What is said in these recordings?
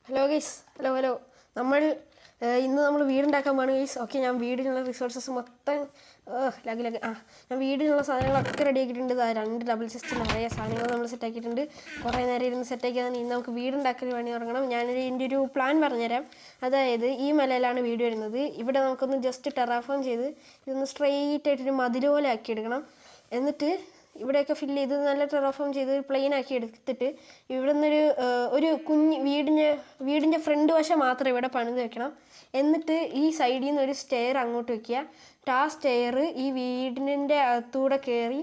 Hello guys, hello. ഇന്ന് നമ്മൾ വീടുണ്ടാക്കാൻ പോവാണ് ഗൈസ്. ഓക്കെ, ഞാൻ വീടിനുള്ള റിസോഴ്സസ് മൊത്തം ലഗ് ഞാൻ വീടിനുള്ള സാധനങ്ങളൊക്കെ റെഡി ആക്കിയിട്ടുണ്ട്. 2 ഡബിൾ ചെസ്റ്റ് നിറയെ സാധനങ്ങൾ നമ്മൾ സെറ്റാക്കിയിട്ടുണ്ട്. കുറേ നേരം ഇരുന്ന് സെറ്റാക്കിയതാണ്. ഇന്ന് നമുക്ക് വീടുണ്ടാക്കൽ പണി തുടങ്ങണം. ഇതിൻ്റെ ഒരു പ്ലാൻ പറഞ്ഞുതരാം. അതായത് ഈ മലയിലാണ് വീട് വരുന്നത്. ഇവിടെ നമുക്കൊന്ന് ജസ്റ്റ് ടെറാഫോം ചെയ്ത് ഇതൊന്ന് സ്ട്രെയിറ്റ് ആയിട്ടൊരു മതിൽ പോലെ ആക്കിയെടുക്കണം. എന്നിട്ട് ഇവിടെയൊക്കെ ഫില്ല് ചെയ്ത് നല്ല ടെറാഫോം ചെയ്ത് പ്ലെയിൻ ആക്കി എടുത്തിട്ട് ഇവിടെ നിന്നൊരു ഒരു കുഞ്ഞ് വീടിൻ്റെ ഫ്രണ്ട് വശം മാത്രം ഇവിടെ പണിത് വെക്കണം. എന്നിട്ട് ഈ സൈഡിൽ നിന്ന് ഒരു സ്റ്റെയർ അങ്ങോട്ട് വെക്കുക. ആ സ്റ്റെയർ ഈ വീടിൻ്റെ അകത്തൂടെ കയറി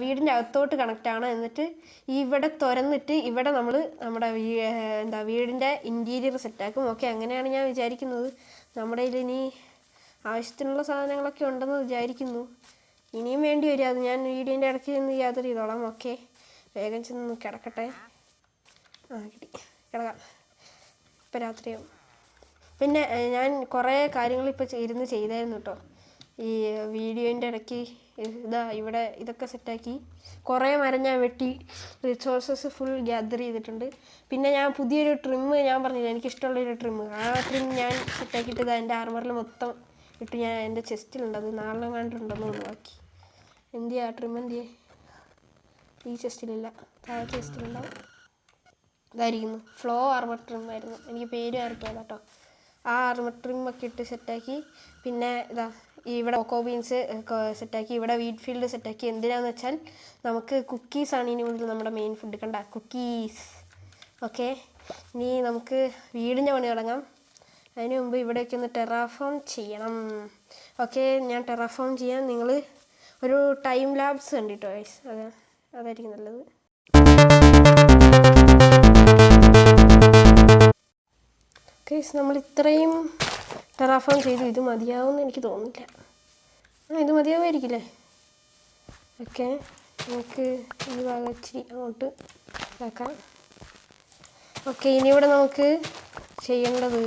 വീടിൻ്റെ അകത്തോട്ട് കണക്റ്റാണ്. എന്നിട്ട് ഇവിടെ തുറന്നിട്ട് ഇവിടെ നമ്മൾ നമ്മുടെ വീടിൻ്റെ ഇൻറ്റീരിയർ സെറ്റാക്കും. ഓക്കെ, അങ്ങനെയാണ് ഞാൻ വിചാരിക്കുന്നത്. നമ്മുടെ കയ്യിൽ ഇനി ആവശ്യത്തിനുള്ള സാധനങ്ങളൊക്കെ ഉണ്ടെന്ന് വിചാരിക്കുന്നു. ഇനിയും വേണ്ടി വരും. അത് ഞാൻ വീഡിയോൻ്റെ ഇടയ്ക്ക് നിന്ന് യാത്ര ചെയ്തോളാം. ഓക്കെ, വേഗം ചെന്ന് കിടക്കട്ടെ. കിടക്കാം, ഇപ്പം രാത്രിയാവും. പിന്നെ ഞാൻ കുറേ കാര്യങ്ങൾ ഇപ്പോൾ ഇരുന്ന് ചെയ്തായിരുന്നു കേട്ടോ. ഈ വീഡിയോൻ്റെ ഇടയ്ക്ക് ഇവിടെ ഇതൊക്കെ സെറ്റാക്കി. കുറേ മരം ഞാൻ വെട്ടി റിസോഴ്സസ് ഫുൾ ഗ്യാദർ ചെയ്തിട്ടുണ്ട്. പിന്നെ ഞാൻ പുതിയൊരു ഞാൻ പറഞ്ഞില്ല, എനിക്കിഷ്ടമുള്ളൊരു ആ ട്രിം ഞാൻ സെറ്റാക്കിയിട്ട് എൻ്റെ ആർമറിൽ മൊത്തം ഇട്ട് ഞാൻ എൻ്റെ ചെസ്റ്റിലുണ്ട്. അത് നാളെ കണ്ടിട്ടുണ്ടെന്ന് ബാക്കി എന്തിയാ ട്രിം എന്തിയേ? ഈ ചെസ്റ്റിലില്ല, താഴെ ചെസ്റ്റിലുണ്ടാവും. ഇതായിരിക്കുന്നു ഫ്ലോ ആർമർ ട്രിം ആയിരുന്നു. എനിക്ക് പേര് ആർക്കും കേട്ടോ. ആ ആർമർ ട്രിമ്മൊക്കെ ഇട്ട് സെറ്റാക്കി. പിന്നെ ഇവിടെ കൊക്കോ ബീൻസ് സെറ്റാക്കി. ഇവിടെ വീറ്റ് ഫീൽഡ് സെറ്റാക്കി. എന്തിനാന്ന് വെച്ചാൽ നമുക്ക് കുക്കീസാണ് ഇനി മുതൽ നമ്മുടെ മെയിൻ ഫുഡ്. കണ്ട കുക്കീസ്. ഓക്കെ, ഇനി നമുക്ക് വീടിൻ്റെ പണി തുടങ്ങാം. അതിന് മുമ്പ് ഇവിടേക്ക് ഒന്ന് ടെറാഫോം ചെയ്യണം. ഓക്കെ, ഞാൻ ടെറാഫോം ചെയ്യാൻ നിങ്ങൾ ഒരു ടൈം ലാബ്സ് കണ്ടിട്ടോ ഗൈസ്. അതായിരിക്കും നല്ലത്. ഗൈസ്, നമ്മൾ ഇത്രയും ടെറാഫോം ചെയ്തു. ഇത് മതിയാവുമെന്ന് എനിക്ക് തോന്നുന്നില്ല. ഇത് മതിയാവുമായിരിക്കില്ലേ? ഓക്കെ, നമുക്ക് ഈ ഭാഗം ഇച്ചിരി അങ്ങോട്ട് ഇതാക്കാം. ഓക്കെ, ഇനി ഇവിടെ നമുക്ക് ചെയ്യേണ്ടത്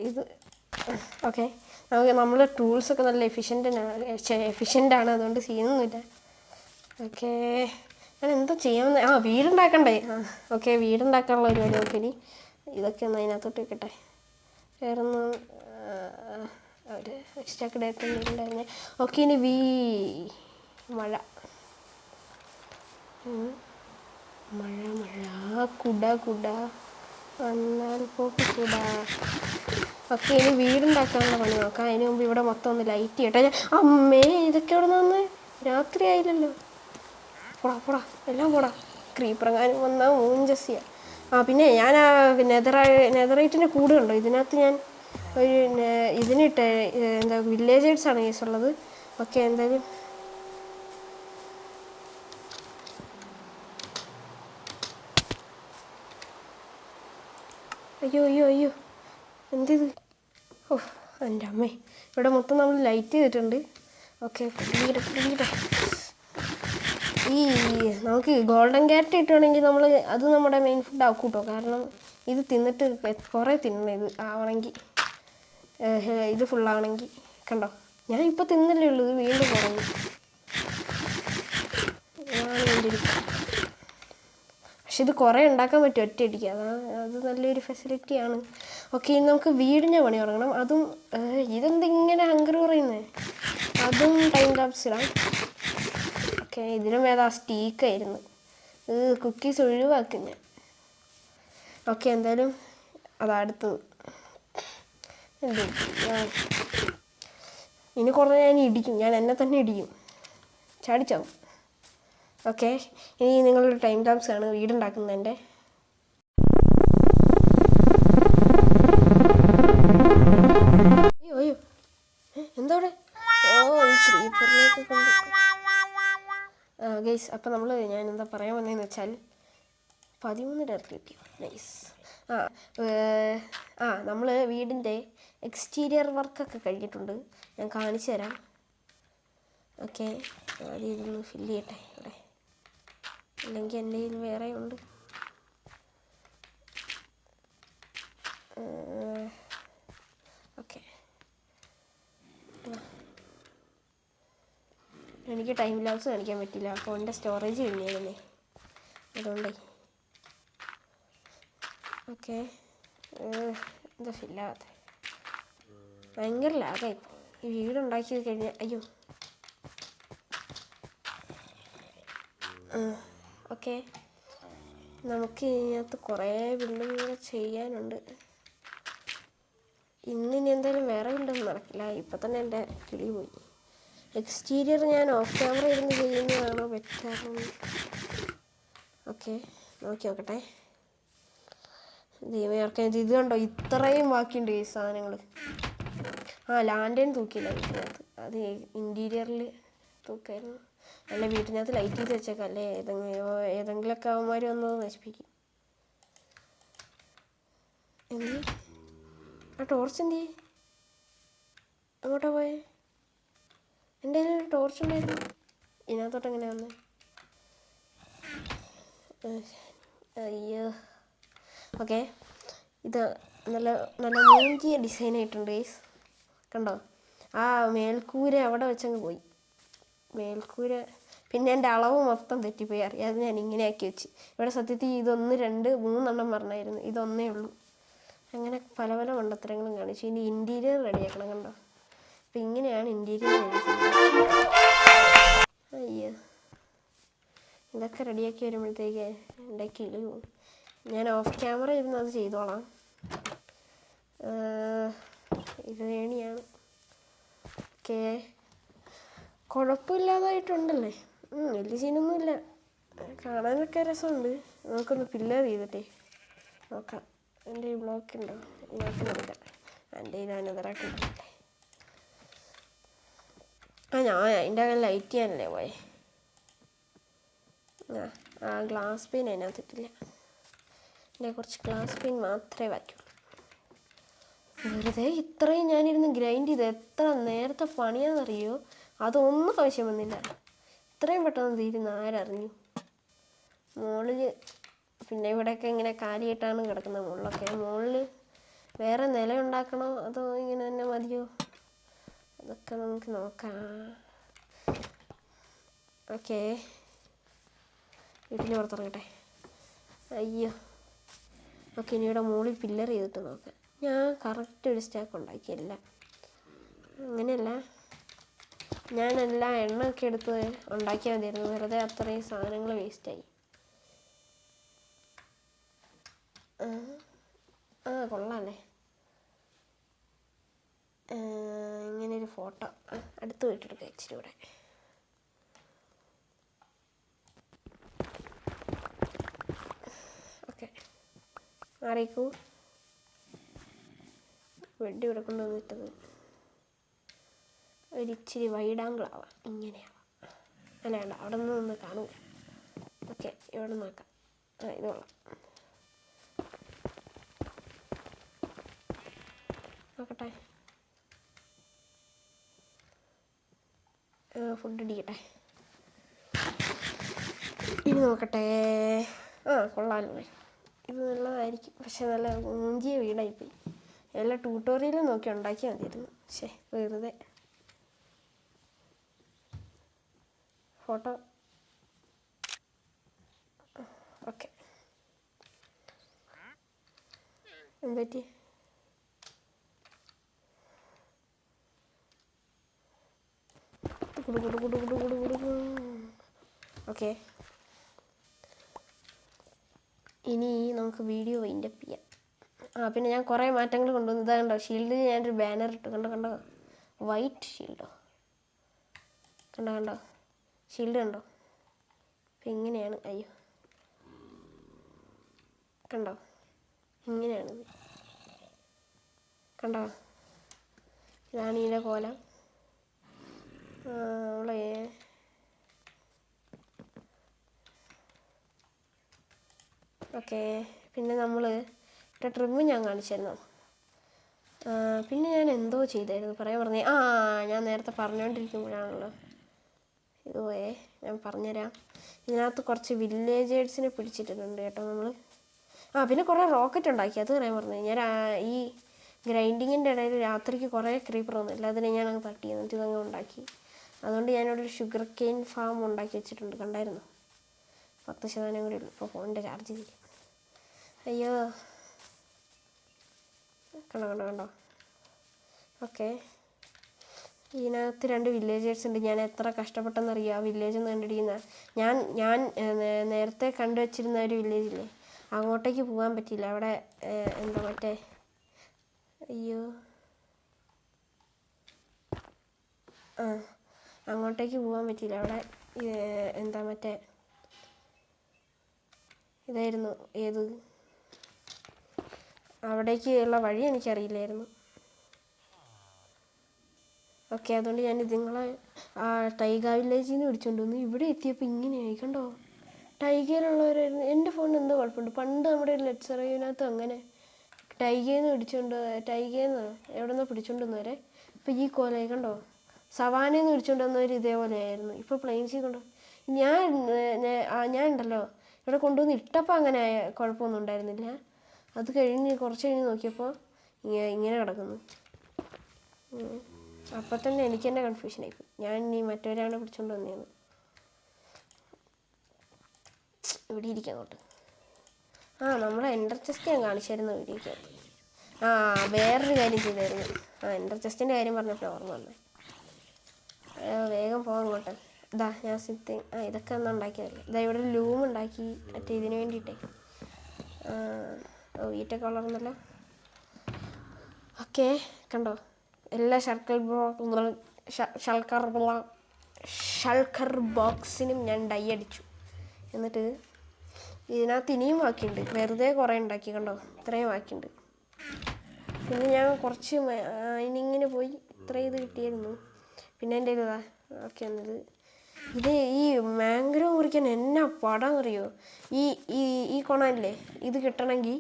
ഇത്. ഓക്കെ, നമ്മൾ ടൂൾസൊക്കെ നല്ല എഫിഷ്യൻ്റാണ്, അതുകൊണ്ട് ചെയ്യുന്നൊന്നുമില്ല. ഓക്കെ, ഞാൻ എന്താ ചെയ്യാമെന്ന് വീടുണ്ടാക്കണ്ടേ? ഓക്കെ, വീടുണ്ടാക്കാനുള്ള പരിപാടി നോക്കി. ഇതൊക്കെ ഒന്ന് അതിനകത്തോട്ട് വെക്കട്ടെ. വേറെ ഒന്നും ഒരു എക്സ്ട്രാ ഡേറ്റ് ഉണ്ടായിരുന്നേ. ഓക്കെ, ഇനി മഴ കുട വന്നാൽ കുട. ഓക്കെ, ഇനി വീടുണ്ടാക്കാനുള്ള പണി നോക്കാം. അതിന് മുമ്പ് ഇവിടെ മൊത്തം ഒന്ന് ലൈറ്റ് ചെയ്യട്ടെ. അമ്മേ, ഇതൊക്കെ ഇവിടെ നിന്ന് രാത്രി ആയില്ലല്ലോ. പോടാ എല്ലാം പോടാ. ക്രീപ്പറങ്ങാനും വന്നാൽ മൂഞ്ചസിയ. പിന്നെ ഞാൻ നെതറൈറ്റിൻ്റെ കൂട് കണ്ടോ? ഇതിനകത്ത് ഞാൻ ഒരു ഇതിനിട്ട് വില്ലേജേഴ്സാണ് കേസുള്ളത്. ഓക്കെ, എന്തായാലും അയ്യോ എന്തിത്? എൻ്റെ അമ്മേ, ഇവിടെ മൊത്തം നമ്മൾ ലൈറ്റ് ചെയ്തിട്ടുണ്ട്. ഓക്കെ, നമുക്ക് ഗോൾഡൻ ക്യാരറ്റ് കിട്ടുകയാണെങ്കിൽ അത് നമ്മുടെ മെയിൻ ഫുഡ് ആക്കും കേട്ടോ. കാരണം ഇത് തിന്നിട്ട് കുറേ തിന്നണം. ഇത് ആവണമെങ്കിൽ ഇത് ഫുള്ളാവണമെങ്കിൽ. കണ്ടോ, ഞാൻ ഇപ്പോൾ തിന്നല്ലേ ഉള്ളൂ. ഇത് വീണ്ടും കുറഞ്ഞു. പക്ഷെ ഇത് കുറേ ഉണ്ടാക്കാൻ പറ്റും ഒറ്റയടിക്ക്. അത് നല്ലൊരു ഫെസിലിറ്റിയാണ്. ഓക്കെ, ഇനി നമുക്ക് വീടിൻ്റെ പണി തുടങ്ങണം. അതും ഇതെന്തിങ്ങനെ ഹങ്കർ പറയുന്നത്? അതും ടൈം ലാപ്സ് ഇടാം. ഓക്കെ, ഇതിനും സ്റ്റീക്കായിരുന്നു. കുക്കീസ് ഒഴിവാക്കും ഞാൻ. ഓക്കെ, എന്തായാലും അടുത്തത് ഇനി കുറേ ഞാൻ ഇടിക്കും. ഞാൻ എന്നെ തന്നെ ഇടിക്കും, ചാടിച്ചാവും. ഓക്കെ, ഇനി നിങ്ങളൊരു ടൈം ലാപ്സ് ആണ് വീടുണ്ടാക്കുന്നതിൻ്റെ. അയ്യോ എന്താ അവിടെ? ഈ ക്രീപ്പറിലേക്ക് കൊണ്ട് ഗൈസ്. അപ്പം ഞാൻ എന്താ പറയാൻ വന്നതെന്ന് വെച്ചാൽ 13 ഡയറക്റ്റ് കിട്ടി. നൈസ്. നമ്മൾ വീടിൻ്റെ എക്സ്റ്റീരിയർ വർക്കൊക്കെ കഴിഞ്ഞിട്ടുണ്ട്. ഞാൻ കാണിച്ചു തരാം. ഓക്കെ, ആദ്യം ഇതൊന്ന് ഫില്ല് ചെയ്യട്ടെ ഇവിടെ. അല്ലെങ്കിൽ എൻ്റെ കയ്യിൽ വേറെ ഉണ്ട്. ഓക്കെ, എനിക്ക് ടൈം ലാപ്സ് കാണിക്കാൻ പറ്റില്ല. ഫോണിൻ്റെ സ്റ്റോറേജ് കഴിഞ്ഞായിരുന്നേ, അതുകൊണ്ടേ. ഓക്കെ, എന്താ ഫില്ലാകാത്ത, ഭയങ്കര ലാഗായി. ഈ വീടുണ്ടാക്കി കഴിഞ്ഞാൽ അയ്യോ. ഓക്കെ, നമുക്ക് ഇതിനകത്ത് കുറേ ബിൽഡിങ്ങുകൾ ചെയ്യാനുണ്ട്. ഇന്നിനി എന്തായാലും വേറെ ബിൽഡൊന്നും നടക്കില്ല. ഇപ്പം തന്നെ എൻ്റെ കിളി പോയി. എക്സ്റ്റീരിയർ ഞാൻ ഓഫ് ക്യാമറ ഇരുന്ന് ചെയ്യുന്നതാണോ ബെറ്റർ? ഓക്കെ, നോക്കട്ടെ. ദൈവമേ, ഓർക്കാൻ ഇത് കണ്ടോ, ഇത്രയും ബാക്കിയുണ്ട് ഈ സാധനങ്ങൾ. ലാൻഡേൺ തൂക്കിയില്ല വീട്ടിനകത്ത്, അത് ഇൻറ്റീരിയറിൽ തൂക്കായിരുന്നു. അല്ല, വീട്ടിനകത്ത് ലൈറ്റ് ചെയ്ത് വെച്ചേക്കാം, അല്ലേ ഏതെങ്കിലുമൊക്കെ അവന്മാർ വന്നത് നശിപ്പിക്കും. ആ ടോർച്ച് എന്തി അങ്ങോട്ടാ പോയേ? എൻ്റെ കയ്യിൽ ഒരു ടോർച്ച് ഉണ്ടായിരുന്നു, ഇതിനകത്തോട്ട് എങ്ങനെ വന്നേ? അയ്യോ. ഓക്കെ, ഇത് നല്ല നല്ല മൂഞ്ചിയ ഡിസൈൻ ആയിട്ടുണ്ട് ഗൈസ്, കണ്ടോ? ആ മേൽക്കൂര അവിടെ വെച്ചങ്ങ് പോയി, മേൽക്കൂര. പിന്നെ എൻ്റെ അളവ് മൊത്തം തെറ്റിപ്പോയി, അറിയാതെ ഞാൻ ഇങ്ങനെ ആക്കി വെച്ച്. ഇവിടെ സത്യത്തിൽ 1 2 3 പറഞ്ഞായിരുന്നു, ഇതൊന്നേ ഉള്ളൂ. അങ്ങനെ പല പല മണ്ടത്തരങ്ങളും കാണിച്ചു. ഇനി ഇൻറ്റീരിയർ റെഡിയാക്കണം, കണ്ടോ? അപ്പം ഇങ്ങനെയാണ് ഇൻറ്റീരിയർ റെഡി ചെയ്യുന്നത്. അയ്യോ, ഇതൊക്കെ റെഡിയാക്കി വരുമ്പോഴത്തേക്ക് എൻ്റെ കിളി പോകും. ഞാൻ ഓഫ് ക്യാമറ ഇരുന്ന് അത് ചെയ്തോളാം. ഇത് വേണിയാണ്. ഓക്കെ, കുഴപ്പമില്ലാതായിട്ടുണ്ടല്ലേ, വലിയ സീനൊന്നുമില്ല, കാണാനൊക്കെ രസമുണ്ട്. നമുക്കൊന്ന് പില്ലർ ചെയ്തിട്ടേ നോക്കാം. എൻ്റെ ഈ ബ്ലോക്ക് ഉണ്ടോ ഇതിനകത്ത് നോക്കാം. എൻ്റെ ഞാനതറാക്കില്ലേ. ഞാൻ അതിൻ്റെ ലൈറ്റ് ചെയ്യാനല്ലേ പോയെ. ഗ്ലാസ് പെയിൻ അതിനകത്തിട്ടില്ല, എൻ്റെ കുറച്ച് ഗ്ലാസ് പെയിൻ മാത്രമേ ബാക്കിയുള്ളൂ. വെറുതെ ഇത്രയും ഞാനിരുന്ന് ഗ്രൈൻഡ് ചെയ്ത് എത്ര നേരത്തെ പണിയാണെന്നറിയോ? അതൊന്നും ആവശ്യം വന്നില്ല, ഇത്രയും പെട്ടെന്ന് തീരുന്ന ആരറിഞ്ഞു. മുകളിൽ പിന്നെ ഇവിടെയൊക്കെ ഇങ്ങനെ കാലിയായിട്ടാണ് കിടക്കുന്നത്. മുകളിലൊക്കെ മുകളിൽ വേറെ നില ഉണ്ടാക്കണോ അതോ ഇങ്ങനെ തന്നെ മതിയോ? അതൊക്കെ നമുക്ക് നോക്കാം. ഓക്കെ, വീട്ടിൽ പുറത്തിറങ്ങട്ടെ. അയ്യോ. ഓക്കെ, ഇനി ഇവിടെ മുകളിൽ പില്ലർ ചെയ്തിട്ട് നോക്കാം. ഞാൻ കറക്റ്റ് ഒരു സ്റ്റാക്ക് ഉണ്ടാക്കിയല്ല, അങ്ങനെയല്ല, ഞാനെല്ലാം എണ്ണയൊക്കെ എടുത്ത് ഉണ്ടാക്കിയാൽ മതിയായിരുന്നു. വെറുതെ അത്രയും സാധനങ്ങൾ വേസ്റ്റായി. കൊള്ളാമല്ലേ? ഇങ്ങനെയൊരു ഫോട്ടോ അടുത്ത് പോയിട്ടെടുക്കാം ഇച്ചിരി കൂടെ. ഓക്കെ, മാറിക്കൂ. വെടി ഇവിടെ കൊണ്ടുവന്നിട്ടത് ഒരിച്ചിരി വൈഡാങ്കിളാവാം, ഇങ്ങനെയാവാം. അല്ല വേണ്ട, അവിടെ നിന്ന് കാണൂല. ഓക്കെ, ഇവിടെ നോക്കാം. ഇത് കൊള്ളാം. നോക്കട്ടെ, ഫുഡ് അടിക്കട്ടെ. ഇനി നോക്കട്ടെ. കൊള്ളാമല്ലോ, ഇത് നല്ലതായിരിക്കും. പക്ഷെ നല്ല മൂഞ്ചിയ വീടായിപ്പോയി. എല്ലാ ട്യൂട്ടോറിയലും നോക്കി ഉണ്ടാക്കിയാൽ മതിയായിരുന്നു. പക്ഷേ വെറുതെ. ഫോട്ടോ ഓക്കെ, എന്തുപറ്റി? ഓക്കെ, ഇനി നമുക്ക് വീഡിയോ വൈൻഡപ്പ് ചെയ്യാം. പിന്നെ ഞാൻ കുറേ മാറ്റങ്ങൾ കൊണ്ടുവന്നു. ഇതാ കണ്ടോ, ഷീൽഡിൽ ഞാനൊരു ബാനർ ഇട്ടു. കണ്ടോ, വൈറ്റ് ഷീൽഡോ, കണ്ടോ ഷീൽഡ് കണ്ടോ? അപ്പം ഇങ്ങനെയാണ്. അയ്യോ, കണ്ടോ, ഇങ്ങനെയാണ്. കണ്ടോ, ഇതാണ് ഇതിൻ്റെ കോലം. ഓക്കെ, പിന്നെ നമ്മൾ ട്രിമ്മ് ഞാൻ കാണിച്ചിരുന്നു. പിന്നെ ഞാൻ എന്തോ ചെയ്തായിരുന്നു, പറയാൻ പറഞ്ഞേ. ഞാൻ നേരത്തെ പറഞ്ഞുകൊണ്ടിരിക്കുമ്പോഴാണല്ലോ ഇത് പോയേ. ഞാൻ പറഞ്ഞുതരാം. ഇതിനകത്ത് കുറച്ച് വില്ലേജേഴ്സിനെ പിടിച്ചിട്ടുണ്ട് കേട്ടോ നമ്മൾ. പിന്നെ കുറേ റോക്കറ്റ് ഉണ്ടാക്കി, അത് പറയാൻ പറഞ്ഞു. ഞാൻ ഈ ഗ്രൈൻഡിങ്ങിൻ്റെ ഇടയിൽ രാത്രിക്ക് കുറേ ക്രീപ്പർ വന്നില്ല, അതിനെ ഞാനങ്ങ് തട്ടി എന്നിട്ട് ഇതങ്ങ് ഉണ്ടാക്കി. അതുകൊണ്ട് ഞാനിവിടെ ഒരു ഷുഗർ കെയിൻ ഫാം ഉണ്ടാക്കി വെച്ചിട്ടുണ്ട്, കണ്ടായിരുന്നു. 10% കൂടി ഉള്ളൂ. ഇപ്പോൾ ഫോണിൻ്റെ ചാർജ് ചെയ്തില്ല. അയ്യോ, കണ്ടോ. ഓക്കെ, ഇതിനകത്ത് 2 വില്ലേജേഴ്സ് ഉണ്ട്. ഞാൻ എത്ര കഷ്ടപ്പെട്ടെന്നറിയാം ആ വില്ലേജ് ഒന്ന് കണ്ടുപിടിക്കുന്ന. ഞാൻ നേരത്തെ കണ്ടുവച്ചിരുന്ന ഒരു വില്ലേജില്ലേ, അങ്ങോട്ടേക്ക് പോകാൻ പറ്റിയില്ല. അവിടെ എന്താ മറ്റേ അയ്യോ അങ്ങോട്ടേക്ക് പോകാൻ പറ്റിയില്ല. അവിടെ എന്താ മറ്റേ ഇതായിരുന്നു, ഏത് അവിടേക്ക് ഉള്ള വഴി എനിക്കറിയില്ലായിരുന്നു. ഓക്കെ, അതുകൊണ്ട് ഞാൻ ഇതുങ്ങളെ ആ ടൈഗ വില്ലേജിൽ നിന്ന് പിടിച്ചുകൊണ്ട് വന്നു. ഇവിടെ എത്തിയപ്പോൾ ഇങ്ങനെയായി കണ്ടോ. ടൈഗയിലുള്ളവരായിരുന്നു. എൻ്റെ ഫോണിന് എന്തോ കുഴപ്പമുണ്ട്. പണ്ട് നമ്മുടെ ലെറ്റ്സ് സർവൈവിനകത്ത് അങ്ങനെ ടൈഗയിൽ നിന്ന് എവിടെ നിന്നോ പിടിച്ചുകൊണ്ട് വന്നവരെ ഇപ്പോൾ ഈ കോലമായി കണ്ടോ. സവാനയിൽ നിന്ന് പിടിച്ചുകൊണ്ട് വന്നവർ ഇതേപോലെ ആയിരുന്നു. ഇപ്പോൾ പ്ലെയിൻസിൽ കൊണ്ടു ഞാൻ ഉണ്ടല്ലോ ഇവിടെ കൊണ്ടുവന്ന് ഇട്ടപ്പോൾ അങ്ങനെ കുഴപ്പമൊന്നും ഉണ്ടായിരുന്നില്ല. അത് കുറച്ച് കഴിഞ്ഞ് നോക്കിയപ്പോൾ ഇങ്ങനെ കിടക്കുന്നു. അപ്പം തന്നെ എനിക്ക് തന്നെ കൺഫ്യൂഷനായിപ്പോയി. ഞാൻ ഇനി മറ്റവരാണ് പിടിച്ചുകൊണ്ട് വന്നതെന്ന്. ഇവിടെ ഇരിക്കാം അങ്ങോട്ട്. നമ്മളെ എൻ്റർ ചെസ്റ്റ് ഞാൻ കാണിച്ചായിരുന്നു വീഡിയോക്കകത്ത്. വേറൊരു കാര്യം ചെയ്തായിരുന്നു. എൻ്റർ ചെസ്റ്റിൻ്റെ കാര്യം പറഞ്ഞപ്പോൾ ഓർമ്മ വന്നു. വേഗം പോകാം അങ്ങോട്ട്. ഞാൻ ഇതൊക്കെ ഒന്ന് ഉണ്ടാക്കിയതല്ലേ. ഇവിടെ ഒരു ലൂം ഉണ്ടാക്കി മറ്റേ ഇതിന് വേണ്ടിയിട്ടേ. വീട്ടൊക്കെ വളർന്നല്ലോ. ഓക്കെ, കണ്ടോ എല്ലാ ഷൾക്കർ ബോക്സിനും ഞാൻ ഡൈ അടിച്ചു. എന്നിട്ട് ഇതിനകത്ത് ഇനിയും ബാക്കിയുണ്ട്. വെറുതെ കുറേ ഉണ്ടാക്കി കണ്ടോ, ഇത്രയും ബാക്കിയുണ്ട്. പിന്നെ ഞാൻ കുറച്ച് മൈനിങ്ങിന് പോയി ഇത്രയും ഇത് കിട്ടിയിരുന്നു. പിന്നെ എൻ്റെ ഓക്കെ എന്നത് ഈ മാംഗ്രോ മുറിക്കാൻ എന്നാ പടം അറിയോ. ഈ കൊണല്ലേ ഇത് കിട്ടണമെങ്കിൽ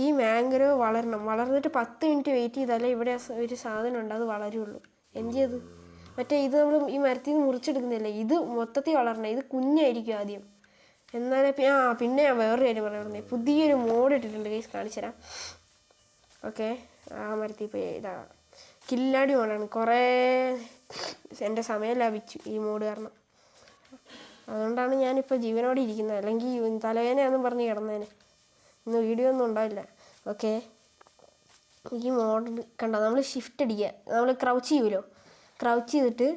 ഈ മാംഗ്രോ വളർന്നിട്ട് 10 മിനിറ്റ് വെയിറ്റ് ചെയ്താലേ ഇവിടെ ഒരു സാധനം ഉണ്ട്, അത് വളരുള്ളൂ. എന്ത് ചെയ്ത് മറ്റേ ഇത് നമ്മൾ ഈ മരത്തിൽ നിന്ന് മുറിച്ചെടുക്കുന്നില്ലേ, ഇത് മൊത്തത്തിൽ വളരണേ. ഇത് കുഞ്ഞായിരിക്കും ആദ്യം, എന്നാലേ. പിന്നെ ഞാൻ വേറൊരു കാര്യം പറയാൻ പുതിയൊരു മോഡ് ഇട്ടിട്ടുണ്ട് ഗൈസ്, കാണിച്ചു തരാം. ഓക്കെ, മരത്തിൽ പോയി കില്ലാടി മോഡാണ്. കുറേ എൻ്റെ സമയം ലാഭിച്ചു ഈ മോഡ് കാരണം. അതുകൊണ്ടാണ് ഞാനിപ്പോൾ ജീവനോടെ ഇരിക്കുന്നത്. അല്ലെങ്കിൽ തലവേദനയാണെന്നും പറഞ്ഞ് കിടന്നേനെ. ഇന്ന് വീഡിയോ ഒന്നും ഉണ്ടാവില്ല. ഓക്കെ, ഈ മോഡ് കണ്ടോ. നമ്മൾ ഷിഫ്റ്റ് അടിക്കുക, നമ്മൾ ക്രൗച്ച് ചെയ്യുമല്ലോ. ക്രൗച്ച് ചെയ്തിട്ട്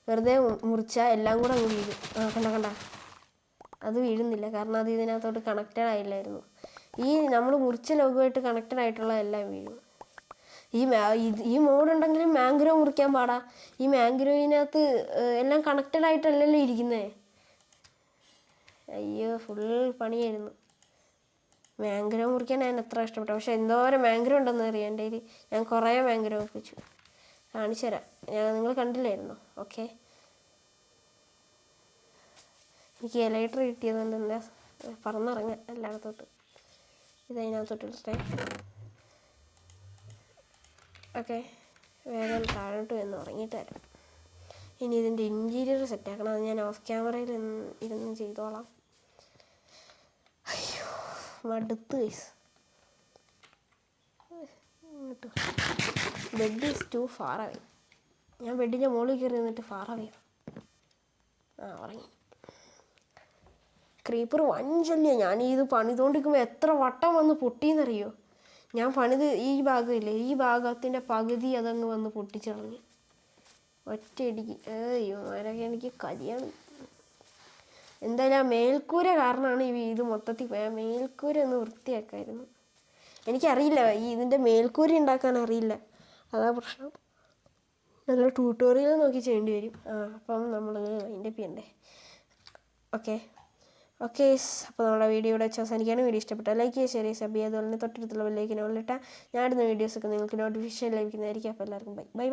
വെറുതെ മുറിച്ചാൽ എല്ലാം കൂടെ അങ്ങ് വീഴും. കണ്ട അത് വീഴുന്നില്ല, കാരണം അത് ഇതിനകത്തോട്ട് കണക്റ്റഡ് ആയില്ലായിരുന്നു. നമ്മൾ മുറിച്ച ലോഗുമായിട്ട് കണക്റ്റഡ് ആയിട്ടുള്ള എല്ലാം വീഴും. ഈ മോഡ് ഉണ്ടെങ്കിലും മാംഗ്രോ മുറിക്കാൻ പാടാ. ഈ മാംഗ്രോവിനകത്ത് എല്ലാം കണക്റ്റഡ് ആയിട്ടല്ലല്ലോ ഇരിക്കുന്നേ. അയ്യോ, ഫുൾ പണിയായിരുന്നു. മാംഗ്രോ മുറിക്കാൻ ഞാൻ എത്ര ഇഷ്ടപ്പെട്ടു. പക്ഷെ എന്തോരം മാംഗ്രോ ഉണ്ടെന്ന് അറിയാം എൻ്റെ കയ്യിൽ. ഞാൻ കുറേ മാംഗ്രോ ഒപ്പിച്ചു. കാണിച്ചു തരാം. നിങ്ങൾ കണ്ടില്ലായിരുന്നോ? ഓക്കെ, എനിക്ക് എലൈറ്റർ കിട്ടിയതുകൊണ്ട് എന്താ പറന്നിറങ്ങാം എല്ലായിടത്തോട്ട്. ഇതിനകത്തോട്ട് ഇട്ടേ. ഓക്കെ, വേഗം താഴോട്ട് വന്ന് ഉറങ്ങിയിട്ട് വരാം. ഇനി ഇതിൻ്റെ ഇൻറ്റീരിയർ സെറ്റാക്കണം. അത് ഞാൻ ഓഫ് ക്യാമറയിൽ ഇരുന്ന് ചെയ്തോളാം. അയ്യോ, മടുത്ത് guys. Bed is to far away. ഞാൻ ബെഡിൻ്റെ മുകളിൽ കയറി നിന്നിട്ട് ഫാർ അവേ. ഉറങ്ങി. ക്രീപ്പർ വഞ്ചല്ലേ. ഞാൻ ഇത് പണിതുകൊണ്ടിരിക്കുമ്പോൾ എത്ര വട്ടം വന്ന് പൊട്ടിയെന്നറിയോ. ഞാൻ പണിത് ഈ ഭാഗമില്ലേ, ഈ ഭാഗത്തിൻ്റെ പകുതി അതങ്ങ് വന്ന് പൊട്ടിച്ചിറങ്ങി ഒറ്റയടിക്ക്. അയ്യോ, അവരൊക്കെ എനിക്ക് കരിയാണ്. എന്തായാലും ആ മേൽക്കൂര കാരണമാണ് ഇത് മൊത്തത്തിൽ പോയാൽ. മേൽക്കൂര ഒന്ന് വൃത്തിയാക്കായിരുന്നു. എനിക്കറിയില്ല ഇതിൻ്റെ മേൽക്കൂര ഉണ്ടാക്കാൻ അറിയില്ല, അതാ പ്രശ്നം. നല്ല ട്യൂട്ടോറിയൽ നോക്കി ചെയ്യേണ്ടി വരും. അപ്പം നമ്മൾ അതിൻ്റെ ചെയ്യണ്ടേ. ഓക്കെ, അപ്പോൾ നമ്മുടെ വീഡിയോ ഇവിടെ വെച്ച് അവസാനിക്കുകയാണ്. വീഡിയോ ഇഷ്ടപ്പെട്ടാൽ ലൈക്ക് ചെയ്യുക, ഷെയർ ചെയ്യുക, സബ് ചെയ്യുക. അതുപോലെ തന്നെ തൊട്ടടുത്തുള്ള ബെല്ലൈക്കൻ ഓളിട്ടാൽ ഞാൻ ഇടുന്ന വീഡിയോസൊക്കെ നിങ്ങൾക്ക് നോട്ടിഫിക്കേഷൻ ലഭിക്കുന്നതായിരിക്കും. അപ്പോൾ എല്ലാവർക്കും ബൈ.